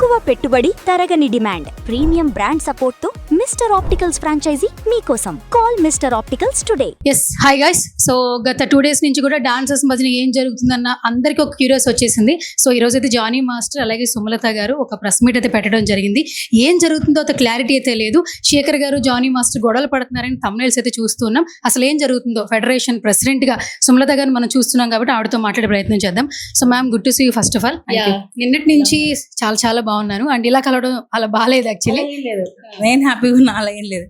తక్కువ పెట్టుబడి, తరగని డిమాండ్, ప్రీమియం బ్రాండ్ సపోర్ట్ తో మిస్టర్ ఆప్టికల్స్ ఫ్రాంచైజీ మీకోసం. Call mister opticals today. Yes, hi guys. So గత 2 days నుంచి కూడా డాన్సర్స్ మధ్యన ఏం జరుగుతుందన్న అందరికీ ఒక క్యూరియస్ వచ్చేసింది. సో ఈ రోజు అయితే జానీ మాస్టర్ అలాగే సుమలత గారు ఒక ప్రెస్ మీట్ అయితే పెట్టడం జరిగింది. ఏం జరుగుతుందో అంత క్లారిటీ అయితే లేదు. శేఖర్ గారు జానీ మాస్టర్ గొడవలు పడుతున్నారని thumbnails అయితే చూస్తున్నాం. అసలు ఏం జరుగుతుందో ఫెడరేషన్ ప్రెసిడెంట్ గా సుమలత గారిని మనం చూస్తున్నాం కాబట్టి ఆవిడతో మాట్లాడే ప్రయత్నం చేద్దాం. So ma'am, good to see you first of all. నిన్నటి నుంచి చాలా చాలా బాగున్నాను అండ్ ఇలా కలవడం అలా బాగాలేదు యాక్చువల్లీ. నేను హ్యాపీగా ఉన్నా, అలా ఏం లేదు.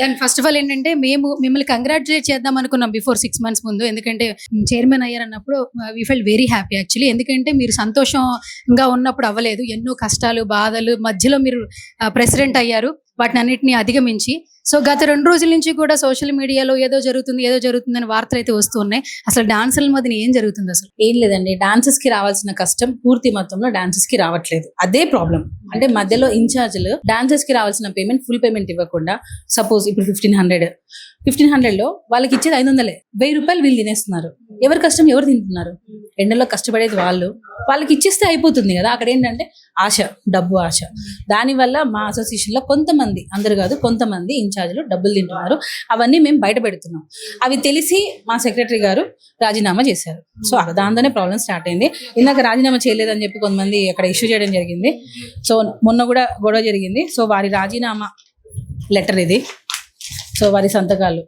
అండ్ ఫస్ట్ ఆఫ్ ఆల్ ఏంటంటే మేము మిమ్మల్ని కంగ్రాచులేట్ చేద్దాం అనుకున్నాం బిఫోర్ 6 months ముందు. ఎందుకంటే చైర్మన్ అయ్యారు అన్నప్పుడు we felt very happy actually. ఎందుకంటే మీరు సంతోషంగా ఉన్నప్పుడు అవ్వలేదు, ఎన్నో కష్టాలు బాధలు మధ్యలో మీరు ప్రెసిడెంట్ అయ్యారు, వాటిని అన్నింటినీ అధిగమించి. సో గత 2 రోజుల నుంచి కూడా సోషల్ మీడియాలో ఏదో జరుగుతుందని వార్తలు అయితే వస్తూ ఉన్నాయి. అసలు డాన్సర్ల మధ్య ఏం జరుగుతుంది? అసలు ఏం లేదండి, డాన్సర్స్ కి రావాల్సిన కష్టం పూర్తి మొత్తంలో డాన్సర్స్ కి రావట్లేదు. అదే ప్రాబ్లం. అంటే మధ్యలో ఇన్ఛార్జ్లు డాన్సర్స్ కి రావాల్సిన పేమెంట్ ఫుల్ పేమెంట్ ఇవ్వకుండా, సపోజ్ ఇప్పుడు 1500 లో వాళ్ళకి ఇచ్చేది 500, 1000 రూపాయలు వీళ్ళు తినేస్తున్నారు. ఎవరి కష్టం ఎవరు తింటున్నారు? ఎండలో కష్టపడేది వాళ్ళకి ఇచ్చేస్తే అయిపోతుంది కదా. అక్కడ ఏంటంటే ఆశ, డబ్బు ఆశ. దానివల్ల మా అసోసియేషన్ లో కొంతమంది, అందరు కాదు కొంతమంది ఇన్ఛార్జ్లు డబ్బులు తింటున్నారు. అవన్నీ మేము బయట పెడుతున్నాం. అవి తెలిసి మా సెక్రటరీ గారు రాజీనామా చేశారు. సో దాంతోనే ప్రాబ్లం స్టార్ట్ అయింది. ఇందాక రాజీనామా చేయలేదని చెప్పి కొంతమంది అక్కడ ఇష్యూ చేయడం జరిగింది. సో మొన్న కూడా గొడవ జరిగింది. సో వారి రాజీనామా లెటర్ ఇది. సో వారి సంతకాలు,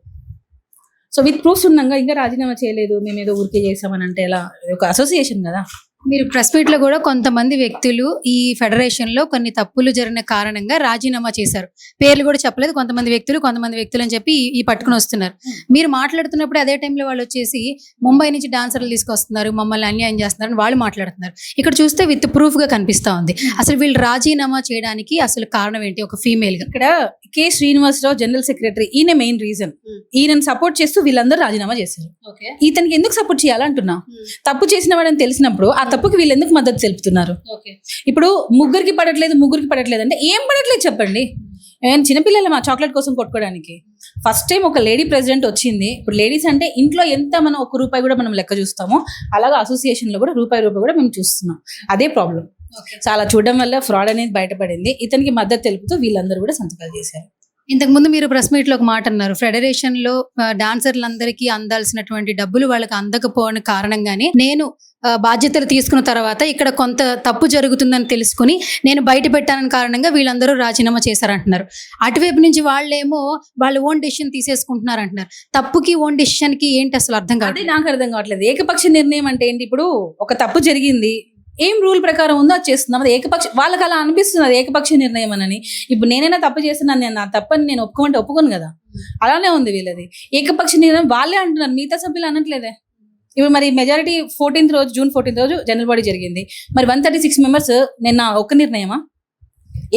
సో విత్ ప్రూఫ్స్ ఉన్నాగా ఇంకా రాజీనామా చేయలేదు, మేము ఏదో ఊరికే చేసామని అంటే ఎలా? ఒక అసోసియేషన్ కదా. మీరు ప్రెస్ మీట్ లో కూడా కొంతమంది వ్యక్తులు ఈ ఫెడరేషన్ లో కొన్ని తప్పులు జరిగిన కారణంగా రాజీనామా చేశారు. పేర్లు కూడా చెప్పలేదు, కొంతమంది వ్యక్తులు అని చెప్పి ఈ పట్టుకుని వస్తున్నారు. మీరు మాట్లాడుతున్నప్పుడు అదే టైంలో వాళ్ళు వచ్చేసి ముంబై నుంచి డాన్సర్లు తీసుకొస్తున్నారు, మమ్మల్ని అన్యాయం చేస్తున్నారు అని వాళ్ళు మాట్లాడుతున్నారు. ఇక్కడ చూస్తే విత్ ప్రూఫ్ గా కనిపిస్తా ఉంది. అసలు వీళ్ళు రాజీనామా చేయడానికి అసలు కారణం ఏంటి? ఒక ఫీమేల్ గా ఇక్కడ కె శ్రీనివాసరావు జనరల్ సెక్రటరీ, ఈయన మెయిన్ రీజన్. ఈయనను సపోర్ట్ చేస్తూ వీళ్ళందరూ రాజీనామా చేశారు. ఇతనికి ఎందుకు సపోర్ట్ చేయాలంటున్నా? తప్పు చేసిన వాడని తెలిసినప్పుడు ఆ తప్పుకి వీళ్ళు ఎందుకు మద్దతు తెలుపుతున్నారు? ఇప్పుడు ముగ్గురికి పడట్లేదు అంటే ఏం పడట్లేదు చెప్పండి. చిన్నపిల్లలు మా చాక్లెట్ కోసం కొట్టుకోవడానికి ఫస్ట్ టైం ఒక లేడీ ప్రెసిడెంట్ వచ్చింది. ఇప్పుడు లేడీస్ అంటే ఇంట్లో ఎంత మనం ₹1 కూడా మనం లెక్క చూస్తామో, అలాగా అసోసియేషన్ లో కూడా రూపాయి కూడా మేము చూస్తున్నాం. అదే ప్రాబ్లం. చాలా చూడడం వల్ల ఫ్రాడ్ అనేది బయటపడింది. ఇతనికి మద్దతు తెలుపుతూ వీళ్ళందరూ కూడా సంతకాలు చేశారు. ఇంతకు ముందు మీరు ప్రెస్ మీట్ లో ఒక మాట అన్నారు, ఫెడరేషన్ లో డాన్సర్లందరికీ అందాల్సినటువంటి డబ్బులు వాళ్ళకి అందకపోవడం కారణంగానే నేను బాధ్యతలు తీసుకున్న తర్వాత ఇక్కడ కొంత తప్పు జరుగుతుందని తెలుసుకుని నేను బయట పెట్టానని కారణంగా వీళ్ళందరూ రాజీనామా చేశారంటున్నారు. అటువైపు నుంచి వాళ్ళేమో వాళ్ళు ఓన్ డెసిషన్ తీసేసుకుంటున్నారు అంటున్నారు. తప్పుకి ఓన్ డెసిషన్ కి ఏంటి అసలు అర్థం కాదు? నాకు అర్థం కావట్లేదు. ఏకపక్ష నిర్ణయం అంటే ఏంటి? ఇప్పుడు ఒక తప్పు జరిగింది, ఏం రూల్ ప్రకారం ఉందో అది చేస్తున్నాం. అది వాళ్ళకి అలా అనిపిస్తుంది అది ఏకపక్ష నిర్ణయం అని. ఇప్పుడు నేనైనా తప్పు చేస్తున్నాను, నేను నా తప్పని నేను ఒప్పుకోను కదా. అలానే ఉంది వీళ్ళది. ఏకపక్ష నిర్ణయం వాళ్ళే అంటున్నారు, మిగతా సభ్యులు అనట్లేదే. ఇప్పుడు మరి మెజారిటీ జూన్ 14 రోజు జనరల్ బాడీ జరిగింది. మరి 136 మెంబర్స్ నేను నా ఒక్క నిర్ణయమా?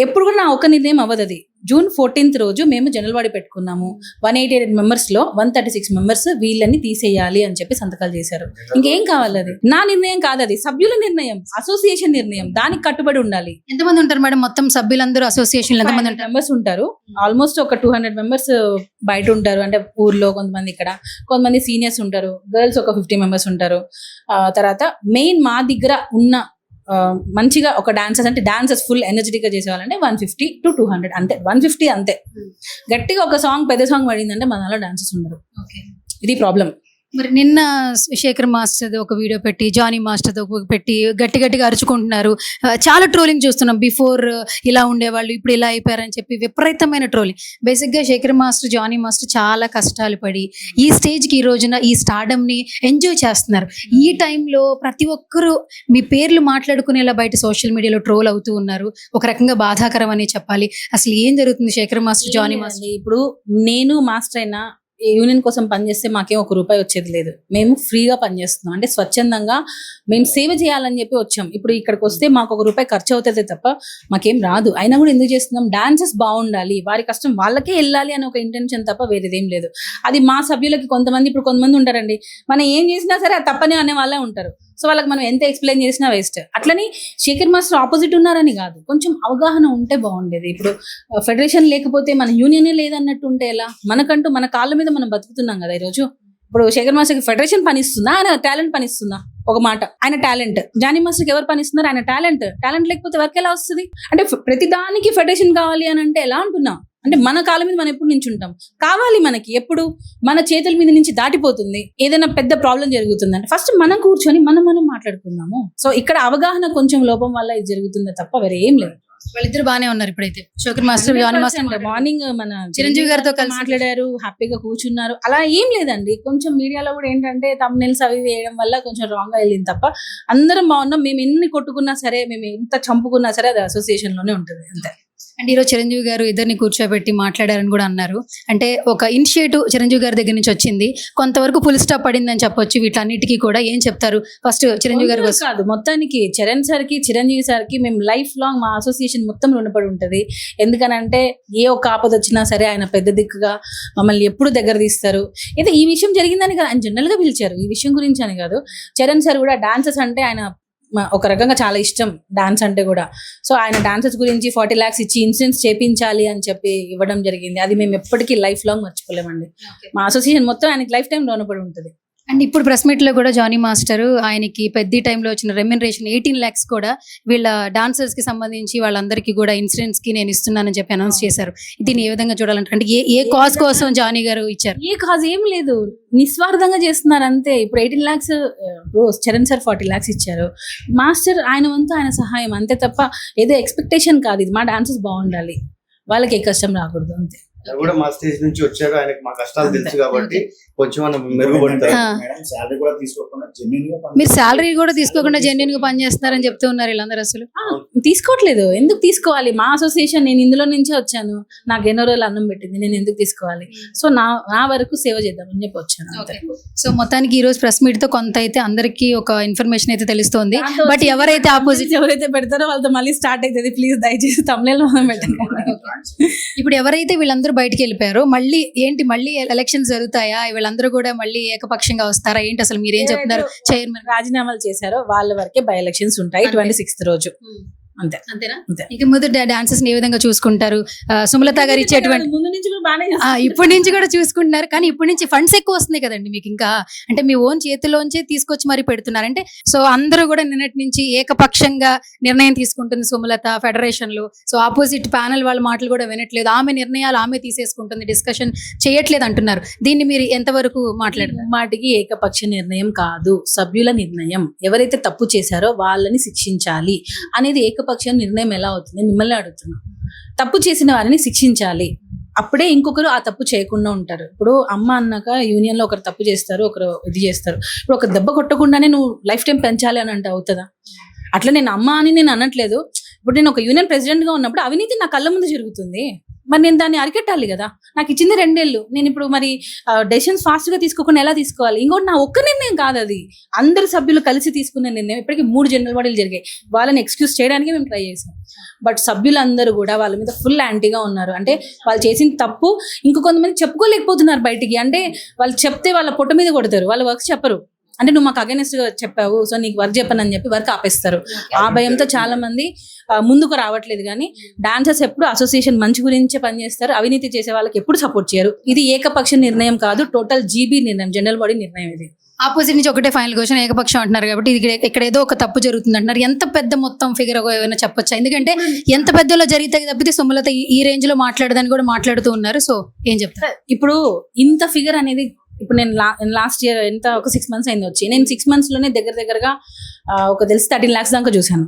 ఎప్పుడు కూడా నా ఒక్క నిర్ణయం అవ్వదు. అది జూన్ 14 రోజు మేము జనరల్ బాడీ పెట్టుకున్నాము. 188 మెంబర్స్ లో 136 మెంబర్స్ వీళ్ళని తీసేయాలి అని చెప్పి సంతకాలు చేశారు. ఇంకేం కావాలి? అది నా నిర్ణయం కాదు, అది సభ్యుల నిర్ణయం, అసోసియేషన్ నిర్ణయం. దానికి కట్టుబడి ఉండాలి. ఎంతమంది ఉంటారు మేడం మొత్తం సభ్యులందరూ అసోసియేషన్? ఎంతమంది మెంబర్స్ ఉంటారు? ఆల్మోస్ట్ ఒక 200 మెంబర్స్ బయట ఉంటారు. అంటే ఊర్లో కొంతమంది, ఇక్కడ కొంతమంది సీనియర్స్ ఉంటారు. గర్ల్స్ ఒక 50 మెంబర్స్ ఉంటారు. తర్వాత మెయిన్ మా దగ్గర ఉన్న మంచిగా ఒక డాన్సర్స్ ఫుల్ ఎనర్జెటిక్ గా చేసేవాళ్ళంటే 150 to 200 అంతే. 150 అంతే. గట్టిగా ఒక సాంగ్, పెద్ద సాంగ్ పడిందంటే మనలో డాన్సర్స్ ఉండరు. ఇది ప్రాబ్లం. మరి నిన్న శేఖర్ మాస్టర్ ఒక వీడియో పెట్టి, జానీ మాస్టర్ పెట్టి గట్టిగా అరుచుకుంటున్నారు. చాలా ట్రోలింగ్ చూస్తున్నాం. బిఫోర్ ఇలా ఉండేవాళ్ళు, ఇప్పుడు ఇలా అయిపోయారని చెప్పి విపరీతమైన ట్రోలింగ్. బేసిక్గా శేఖర్ మాస్టర్, జానీ మాస్టర్ చాలా కష్టాలు పడి ఈ స్టేజ్కి, ఈ రోజున ఈ స్టార్డమ్ని ఎంజాయ్ చేస్తున్నారు. ఈ టైంలో ప్రతి ఒక్కరూ మీ పేర్లు మాట్లాడుకునేలా బయట సోషల్ మీడియాలో ట్రోల్ అవుతూ ఉన్నారు. ఒక రకంగా బాధాకరం అని చెప్పాలి. అసలు ఏం జరుగుతుంది శేఖర్ మాస్టర్, జానీ మాస్టర్? ఇప్పుడు నేను మాస్టర్ అయినా యూనియన్ కోసం పనిచేస్తే మాకేం ₹1 వచ్చేది లేదు. మేము ఫ్రీగా పనిచేస్తున్నాం. అంటే స్వచ్ఛందంగా మేము సేవ చేయాలని చెప్పి వచ్చాం. ఇప్పుడు ఇక్కడికి వస్తే మాకు ₹1 ఖర్చు అవుతుంది తప్ప మాకేం రాదు. అయినా కూడా ఎందుకు చేస్తున్నాం? డాన్సెస్ బాగుండాలి, వారి కష్టం వాళ్ళకే వెళ్ళాలి అని ఒక ఇంటెన్షన్ తప్ప వేరేదేం లేదు. అది మా సభ్యులకి కొంతమంది ఉంటారండి, మనం ఏం చేసినా సరే అది తప్పనే అనే వాళ్ళే ఉంటారు. సో వాళ్ళకి మనం ఎంత ఎక్స్ప్లెయిన్ చేసినా వేస్ట్. అట్లని శేఖర్ మాస్టర్ ఆపోజిట్ ఉన్నారని కాదు, కొంచెం అవగాహన ఉంటే బాగుండేది. ఇప్పుడు ఫెడరేషన్ లేకపోతే మన యూనియనే లేదన్నట్టు ఉంటే ఎలా? మనకంటూ మన కాళ్ళ మీద మనం బతుకుతున్నాం కదా ఈరోజు. ఇప్పుడు శేఖర్ మాస్టర్కి ఫెడరేషన్ పని ఇస్తుందా, ఆయన టాలెంట్ పని ఇస్తుందా? ఒక మాట, ఆయన టాలెంట్. జానీ మాస్టర్కి ఎవరు పని ఇస్తున్నారు? ఆయన టాలెంట్ లేకపోతే వర్క్ ఎలా వస్తుంది? అంటే ప్రతి దానికి ఫెడరేషన్ కావాలి అని అంటే ఎలా అంటున్నా? అంటే మన కాళ్ళ మీద మనం ఎప్పుడు నించుంటాం? కావాలి మనకి, ఎప్పుడు మన చేతుల మీద నుంచి దాటిపోతుంది ఏదైనా పెద్ద ప్రాబ్లం జరుగుతుంది అంటే ఫస్ట్ మనం కూర్చొని మనం మాట్లాడుకుందాము. సో ఇక్కడ అవగాహన కొంచెం లోపం వల్ల ఇది జరుగుతుంది తప్ప వేరే ఏం లేదు. వాళ్ళిద్దరు బానే ఉన్నారు ఇప్పుడైతే. Sekhar master, Jani master morning మన చిరంజీవి గారితో కలిసి మాట్లాడారు, హ్యాపీగా కూర్చున్నారు. అలా ఏం లేదండి. కొంచెం మీడియాలో కూడా ఏంటంటే thumbnails అవి వేయడం వల్ల కొంచెం రాంగ్ గా వెళ్ళింది తప్ప అందరం బాగున్నాం. మేము ఎన్ని కొట్టుకున్నా సరే, మేము ఎంత చంపుకున్నా సరే అది అసోసియేషన్ లోనే ఉంటుంది అంతే. అండ్ ఈరోజు చిరంజీవి గారు ఇద్దరిని కూర్చోబెట్టి మాట్లాడారని కూడా అన్నారు. అంటే ఒక ఇనిషియేటివ్ చిరంజీవి గారి దగ్గర నుంచి వచ్చింది, కొంతవరకు ఫుల్ స్టాప్ పడిందని చెప్పొచ్చు. వీటన్నిటికీ కూడా ఏం చెప్తారు? ఫస్ట్ చిరంజీవి గారు కాదు, మొత్తానికి చరణ్ సార్ కి, చిరంజీవి సార్ కి మేము లైఫ్ లాంగ్ మా అసోసియేషన్ మొత్తం రుణపడి ఉంటది. ఎందుకనంటే ఏ ఒక్క ఆపద వచ్చినా సరే ఆయన పెద్ద దిక్కుగా మమ్మల్ని ఎప్పుడు దగ్గర తీస్తారు. అయితే ఈ విషయం జరిగిందని కాదు, ఆయన జనరల్ గా పిలిచారు, ఈ విషయం గురించి అని కాదు. చరణ్ సార్ కూడా డాన్సెస్ అంటే ఆయన ఒక రకంగా చాలా ఇష్టం, డాన్స్ అంటే కూడా. సో ఆయన డాన్సెస్ గురించి 40 lakhs ఇచ్చి ఇన్సూరెన్స్ చేపించాలి అని చెప్పి ఇవ్వడం జరిగింది. అది మేము ఎప్పటికీ లైఫ్ లాంగ్ మర్చిపోలేమండి. మా అసోసియేషన్ మొత్తం ఆయనకి లైఫ్ టైం లోనపడి ఉంటుంది. అండ్ ఇప్పుడు ప్రెస్ మీట్ లో కూడా జానీ మాస్టర్ ఆయనకి పెద్ద టైంలో వచ్చిన రెమ్యునరేషన్ 18 lakhs కూడా వీళ్ళ డాన్సర్స్ కి సంబంధించి వాళ్ళందరికీ కూడా ఇన్సూరెన్స్ కి నేను ఇస్తున్నానని చెప్పి అనౌన్స్ చేశారు. దీన్ని ఏ విధంగా చూడాలంటే, అంటే ఏ కాజ్ కోసం జానీ గారు ఇచ్చారు? ఏ కాజ్ ఏం లేదు, నిస్వార్థంగా చేస్తున్నారు అంతే. ఇప్పుడు 18 lakhs చరణ్ సార్ 40 lakhs ఇచ్చారు. మాస్టర్ ఆయన వంతు ఆయన సహాయం అంతే తప్ప ఏదో ఎక్స్పెక్టేషన్ కాదు. ఇది మా డాన్సెస్ బాగుండాలి, వాళ్ళకి ఏ కష్టం రాకూడదు అంతే. కూడా మా స్టేజ్ నుంచి వచ్చారు, ఆయనకి మా కష్టాలు తెలుసు కాబట్టి కొంచెం మనం మెరుగుపడతారు. మీరు శాలరీ కూడా తీసుకోకుండా జెన్యున్ గా పనిచేస్తున్నారని చెప్తూ ఉన్నారు వీళ్ళందరూ. అసలు తీసుకోవట్లేదు, ఎందుకు తీసుకోవాలి? మా అసోసియేషన్, నేను ఇందులో నుంచే వచ్చాను, నాకు ఎన్నో రోజులు అన్నం పెట్టింది, నేను ఎందుకు తీసుకోవాలి? సో నా వరకు సేవ చేద్దామని చెప్పి వచ్చాను. సో మొత్తానికి ఈ రోజు ప్రెస్ మీట్ తో కొంత అయితే అందరికి ఒక ఇన్ఫర్మేషన్ అయితే తెలుస్తోంది. బట్ ఎవరైతే ఆపోజిట్ ఎవరైతే పెడతారో వాళ్ళతో మళ్ళీ స్టార్ట్ అవుతుంది. ప్లీజ్ దయచేసి తమిళలో పెట్టండి. ఇప్పుడు ఎవరైతే వీళ్ళందరూ బయటికి వెళ్ళిపోయారో మళ్ళీ ఎలక్షన్స్ జరుగుతాయా? వీళ్ళందరూ కూడా మళ్ళీ ఏకపక్షంగా వస్తారా ఏంటి? అసలు మీరు ఏం చెప్తున్నారు? చైర్మన్ రాజీనామాలు చేశారో వాళ్ళ వరకే బై ఎలక్షన్స్ ఉంటాయి 26th రోజు. అంతేనా? ఇక ముందు డాన్సెస్ ఏ విధంగా చూసుకుంటారు? సుమలత గారు ఇచ్చేటువంటి ముందు నుంచి కూడా బాగానే ఇప్పటి నుంచి కూడా చూసుకుంటున్నారు, కానీ ఇప్పటి నుంచి ఫండ్స్ ఎక్కువ వస్తున్నాయి కదండి మీకు. ఇంకా అంటే మీ ఓన్ చేతిలోంచే తీసుకొచ్చి మరి పెడుతున్నారంటే, సో అందరూ కూడా నిన్నటి నుంచి ఏకపక్షంగా నిర్ణయం తీసుకుంటుంది సుమలత ఫెడరేషన్ లో. సో ఆపోజిట్ ప్యానల్ వాళ్ళ మాటలు కూడా వినట్లేదు, ఆమె నిర్ణయాలు ఆమె తీసేసుకుంటుంది, డిస్కషన్ చేయట్లేదు అంటున్నారు. దీన్ని మీరు ఎంతవరకు మాట్లాడారు? మాటికి ఏకపక్ష నిర్ణయం కాదు, సభ్యుల నిర్ణయం. ఎవరైతే తప్పు చేశారో వాళ్ళని శిక్షించాలి అనేది ఏకపక్ష నిర్ణయం ఎలా అవుతుంది? మిమ్మల్ని అడుగుతున్నా. తప్పు చేసిన వారిని శిక్షించాలి, అప్పుడే ఇంకొకరు ఆ తప్పు చేయకుండా ఉంటారు. ఇప్పుడు అమ్మ అన్నాక యూనియన్ లో ఒకరు తప్పు చేస్తారు, ఒకరు ఇది చేస్తారు. ఇప్పుడు ఒక దెబ్బ కొట్టకుండానే నువ్వు లైఫ్ టైం పెంచాలి అని అంటే అవుతుందా? అట్లా నేను అమ్మ అని నేను అనట్లేదు. ఇప్పుడు నేను ఒక యూనియన్ ప్రెసిడెంట్ గా ఉన్నప్పుడు అవినీతి నా కళ్ళ ముందు జరుగుతుంది, మరి నేను దాన్ని అరికట్టాలి కదా. నాకు ఇచ్చింది 2 ఏళ్ళు, నేను ఇప్పుడు మరి డెసిషన్స్ ఫాస్ట్ గా తీసుకోకుండా ఎలా తీసుకోవాలి? ఇంకోటి నా ఒక్క నిర్ణయం కాదు, అది అందరు సభ్యులు కలిసి తీసుకున్న నిర్ణయం. ఇప్పటికీ 3 జనరల్ బాడీలు జరిగాయి, వాళ్ళని ఎక్స్క్యూజ్ చేయడానికి మేము ట్రై చేసాం. బట్ సభ్యులందరూ కూడా వాళ్ళ మీద ఫుల్ యాంటీగా ఉన్నారు. అంటే వాళ్ళు చేసిన తప్పు ఇంకో కొంతమంది చెప్పుకోలేకపోతున్నారు బయటికి. అంటే వాళ్ళు చెప్తే వాళ్ళ పొట్ట మీద కొడతారు, వాళ్ళ వర్క్ చెప్పరు. అంటే నువ్వు మాకు అగైనెస్ట్ గా చెప్పావు, సో నీకు వర్క్ చెప్పనని చెప్పి వర్క్ ఆపేస్తారు. ఆ భయంతో చాలా మంది ముందుకు రావట్లేదు. కానీ డాన్సర్స్ ఎప్పుడు అసోసియేషన్ మంచి గురించే పనిచేస్తారు, అవినీతి చేసే వాళ్ళకి ఎప్పుడు సపోర్ట్ చేయరు. ఇది ఏకపక్ష నిర్ణయం కాదు, టోటల్ జీబీ నిర్ణయం, జనరల్ బాడీ నిర్ణయం. ఇది ఆపోజిట్ నుంచి ఒకటే ఫైనల్ క్వశ్చన్, ఏకపక్షం అంటున్నారు కాబట్టి ఇక్కడ ఏదో ఒక తప్పు జరుగుతుంది అంటున్నారు. ఎంత పెద్ద మొత్తం ఫిగర్ ఏమైనా చెప్పొచ్చా? ఎందుకంటే ఎంత పెద్దలో జరిగితే తప్పితే సుమలత ఈ రేంజ్ లో మాట్లాడదని కూడా మాట్లాడుతూ ఉన్నారు. సో ఏం చెప్తారు? ఇప్పుడు ఇంత ఫిగర్ అనేది, ఇప్పుడు నేను లాస్ట్ ఇయర్ ఎంత ఒక 6 months అయింది వచ్చి, నేను 6 months లోనే దగ్గరగా ఒక తెలిసి 13 lakhs దాకా చూసాను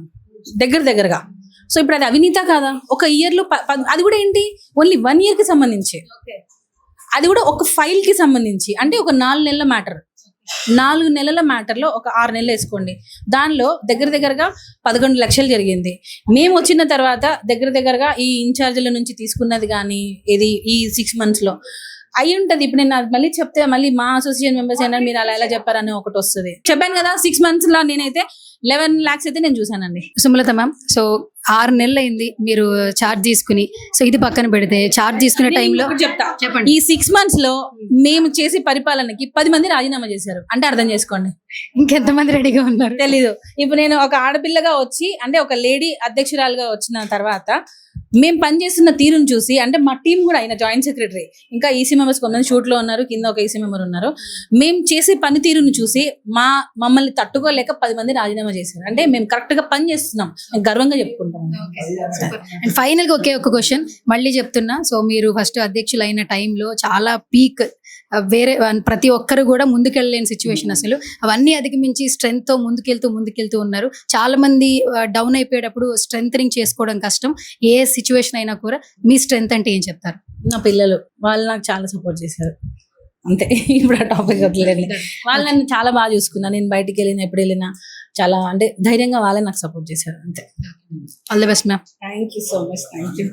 దగ్గరగా. సో ఇప్పుడు అది అవినీత కాదా? ఒక ఇయర్ లో అది కూడా ఏంటి, ఓన్లీ 1 year కి సంబంధించి, అది కూడా ఒక ఫైల్ కి సంబంధించి. అంటే ఒక 4 నెలల మ్యాటర్, 4 నెలల మ్యాటర్ లో ఒక 6 నెలలు వేసుకోండి, దానిలో దగ్గరగా 11 లక్షలు జరిగింది. మేము వచ్చిన తర్వాత దగ్గరగా ఈ ఇన్ఛార్జీల నుంచి తీసుకున్నది కానీ ఇది ఈ 6 months లో అయి ఉంటది. ఇప్పుడు నేను మళ్ళీ చెప్తే మళ్ళీ మా అసోసియేషన్ మెంబర్స్ అయినా మీరు అలా ఎలా చెప్పారని ఒకటి వస్తుంది. చెప్పాను కదా, 6 months లో నేనైతే 11 lakhs అయితే నేను చూసానండి. సుమలత మ్యామ్, సో 6 నెలలు అయింది మీరు ఛార్జ్ తీసుకుని. సో ఇది పక్కన పెడితే ఛార్జ్ తీసుకునే టైంలో చెప్పండి, ఈ 6 months లో మేము చేసే పరిపాలనకి 10 మంది రాజీనామా చేశారు. అంటే అర్థం చేసుకోండి ఇంకెంతమంది రెడీగా ఉన్నారు తెలీదు. ఇప్పుడు నేను ఒక ఆడపిల్లగా వచ్చి, అంటే ఒక లేడీ అధ్యక్షురాలుగా వచ్చిన తర్వాత మేము పనిచేస్తున్న తీరును చూసి, అంటే మా టీం కూడా ఆయన జాయింట్ సెక్రటరీ, ఇంకా ఈసీ మెంబర్స్ కొంతమంది షూట్ లో ఉన్నారు, కింద ఒక ఈసీ మెంబర్ ఉన్నారు. మేము చేసే పనితీరును చూసి మమ్మల్ని తట్టుకోలేక 10 మంది రాజీనామా చేశారు. అంటే మేము కరెక్ట్ గా పని చేస్తున్నాం, మేము గర్వంగా చెప్పుకుంటాం. అండ్ ఫైనల్ గా ఒకే ఒక క్వశ్చన్ మళ్ళీ చెప్తున్నా. సో మీరు ఫస్ట్ అధ్యక్షులు అయిన టైంలో చాలా పీక్, వేరే ప్రతి ఒక్కరు కూడా ముందుకెళ్ళలేని సిచ్యువేషన్, అసలు అవన్నీ అధిగమించి స్ట్రెంగ్త్ తో ముందుకెళ్తూ ఉన్నారు. చాలా మంది డౌన్ అయిపోయేటప్పుడు స్ట్రెంగ్ చేసుకోవడం కష్టం. ఏ సిచ్యువేషన్ అయినా కూడా మీ స్ట్రెంగ్త్ అంటే ఏం చెప్తారు? నా పిల్లలు, వాళ్ళు నాకు చాలా సపోర్ట్ చేశారు. అంతే, ఇప్పుడు ఆ టాపిక్ వదిలేదు. వాళ్ళు నన్ను చాలా బాగా చూసుకున్నారు. నేను బయటికి వెళ్ళినా, ఎప్పుడు వెళ్ళినా చాలా అంటే ధైర్యంగా వాళ్ళే నాకు సపోర్ట్ చేశారు. అంతే. All the best ma'am. Thank you so much. Thank you.